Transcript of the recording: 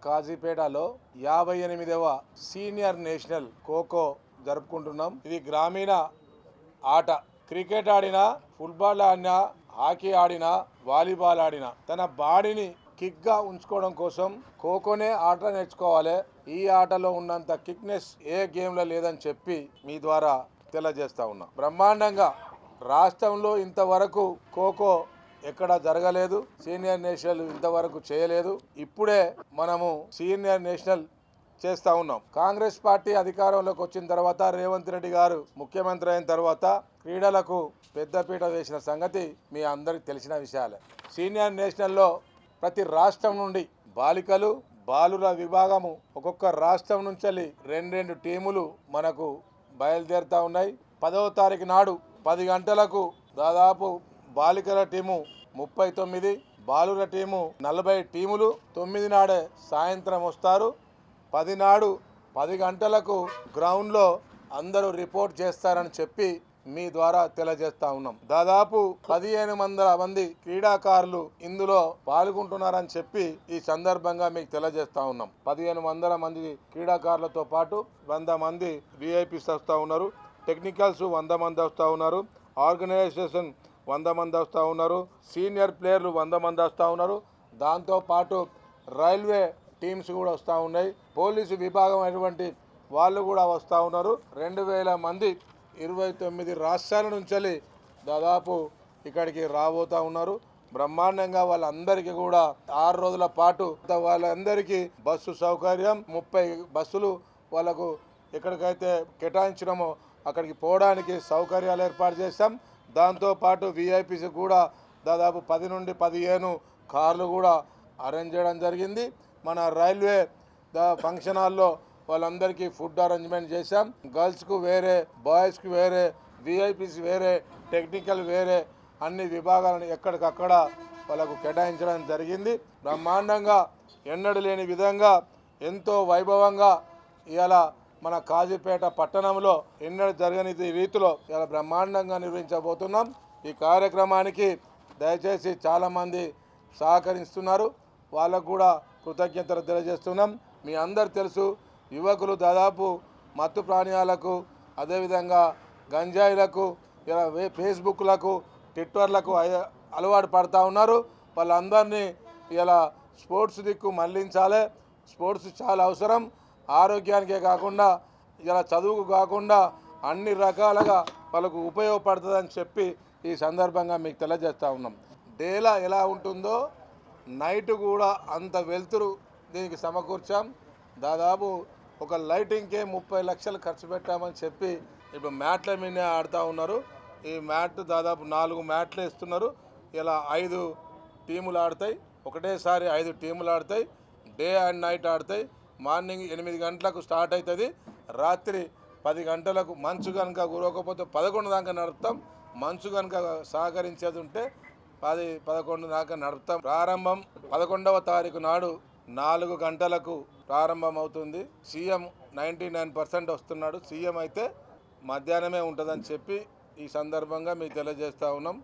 కాజీపేటలో 58వ senior national kho kho జరుపుకుంటున్నాం. ఇది గ్రామీణ ఆట. క్రికెట్ ఆడినా, ఫుట్బాల్ ఆడినా, హాకీ ఆడినా, వాలీబాల్ ఆడినా తన బాడీని కిక్గా ఉంచుకోవడం కోసం ఖోఖోనే ఆట నేర్చుకోవాలి. ఈ ఆటలో ఉన్నంత కిక్నెస్ ఏ గేమ్లో లేదని చెప్పి మీ ద్వారా తెలియజేస్తా ఉన్నా. బ్రహ్మాండంగా రాష్ట్రంలో ఇంతవరకు ఖోఖో ఎక్కడ జరగలేదు. సీనియర్ నేషనల్ ఇంతవరకు చేయలేదు. ఇప్పుడే మనము సీనియర్ నేషనల్ చేస్తా ఉన్నాం. కాంగ్రెస్ పార్టీ అధికారంలోకి వచ్చిన తర్వాత, రేవంత్ రెడ్డి గారు ముఖ్యమంత్రి అయిన తర్వాత క్రీడలకు పెద్దపీట వేసిన సంగతి మీ అందరికి తెలిసిన విషయాలే. సీనియర్ నేషనల్లో ప్రతి రాష్ట్రం నుండి బాలికలు, బాలుర విభాగము ఒక్కొక్క రాష్ట్రం నుంచి రెండు టీములు మనకు బయలుదేరుతా ఉన్నాయి. 10వ తారీఖు నాడు 10 గంటలకు దాదాపు బాలికల టీము 39, బాలుర టీము 40 టీములు 9 నాడే సాయంత్రం వస్తారు. 10 నాడు 10 గంటలకు గ్రౌండ్లో అందరూ రిపోర్ట్ చేస్తారని చెప్పి మీ ద్వారా తెలియజేస్తా ఉన్నాం. దాదాపు 1500 మంది క్రీడాకారులు ఇందులో పాల్గొంటున్నారని చెప్పి ఈ సందర్భంగా మీకు తెలియజేస్తా ఉన్నాం. 1500 మంది క్రీడాకారులతో పాటు 100 మంది విఐపీస్ వస్తూ ఉన్నారు. టెక్నికల్స్ 100 మంది వస్తూ ఉన్నారు. ఆర్గనైజేషన్ 100 మంది వస్తూ ఉన్నారు. సీనియర్ ప్లేయర్లు 100 మంది వస్తూ ఉన్నారు. దాంతోపాటు రైల్వే టీమ్స్ కూడా వస్తూ ఉన్నాయి. పోలీసు విభాగం అటువంటి వాళ్ళు కూడా వస్తూ ఉన్నారు. 2000 మంది 29 రాష్ట్రాల నుంచి దాదాపు ఇక్కడికి రాబోతూ ఉన్నారు. బ్రహ్మాండంగా వాళ్ళందరికీ కూడా 6 రోజుల పాటు వాళ్ళందరికీ బస్సు సౌకర్యం, 30 బస్సులు వాళ్ళకు ఎక్కడికైతే కేటాయించినామో అక్కడికి పోవడానికి సౌకర్యాలు ఏర్పాటు చేస్తాం. దాంతోపాటు విఐపీస్ కూడా దాదాపు 10 నుండి 15 కార్లు కూడా అరేంజ్ చేయడం జరిగింది. మన రైల్వే ఫంక్షన్ హాల్లో వాళ్ళందరికీ ఫుడ్ అరేంజ్మెంట్ చేశాం. గర్ల్స్కు వేరే, బాయ్స్కి వేరే, విఐపీస్ వేరే, టెక్నికల్ వేరే అన్ని విభాగాలను ఎక్కడికక్కడ వాళ్ళకు కేటాయించడం జరిగింది. బ్రహ్మాండంగా ఎన్నడూ లేని విధంగా ఎంతో వైభవంగా ఇలా మన కాజీపేట పట్టణంలో ఎన్నడూ జరగని రీతిలో ఇలా బ్రహ్మాండంగా నిర్వహించబోతున్నాం. ఈ కార్యక్రమానికి దయచేసి చాలామంది సహకరిస్తున్నారు. వాళ్ళకు కూడా కృతజ్ఞతలు తెలియజేస్తున్నాం. మీ అందరు తెలుసు, యువకులు దాదాపు మత్తు ప్రాణాలకు, అదేవిధంగా గంజాయిలకు, ఇలా ఫేస్బుక్లకు, ట్విట్టర్లకు అలవాటు పడుతూ ఉన్నారు. వాళ్ళందరినీ ఇలా స్పోర్ట్స్ దిక్కు మళ్లించాలి. స్పోర్ట్స్ చాలా అవసరం. ఆరోగ్యానికే కాకుండా ఇలా చదువుకు కాకుండా అన్ని రకాలుగా వాళ్ళకు ఉపయోగపడుతుందని చెప్పి ఈ సందర్భంగా మీకు తెలియజేస్తూ ఉన్నాం. డేలా ఎలా ఉంటుందో నైట్ కూడా అంత వెలుతురు దీనికి సమకూర్చాం. దాదాపు ఒక లైటింగ్కే 30 లక్షలు ఖర్చు పెట్టామని చెప్పి ఇప్పుడు మ్యాట్ల మీద ఆడుతూ ఉన్నారు. ఈ మ్యాట్ దాదాపు 4 మ్యాట్లు వేస్తున్నారు. ఇలా 5 టీములు ఆడతాయి. ఒకటేసారి 5 టీములు ఆడతాయి. డే అండ్ నైట్ ఆడతాయి. మార్నింగ్ 8 గంటలకు స్టార్ట్ అవుతుంది. రాత్రి 10 గంటలకు మంచు కనుక కురవకపోతే 11 దాకా నడుపుతాం. మంచు కనుక సహకరించేది ఉంటే 10-11 దాకా నడుపుతాం. ప్రారంభం 11వ తారీఖు నాడు 4 గంటలకు ప్రారంభం అవుతుంది. సీఎం 99% వస్తున్నాడు. సీఎం అయితే మధ్యాహ్నమే ఉంటుందని చెప్పి ఈ సందర్భంగా మీకు తెలియజేస్తూ ఉన్నాం.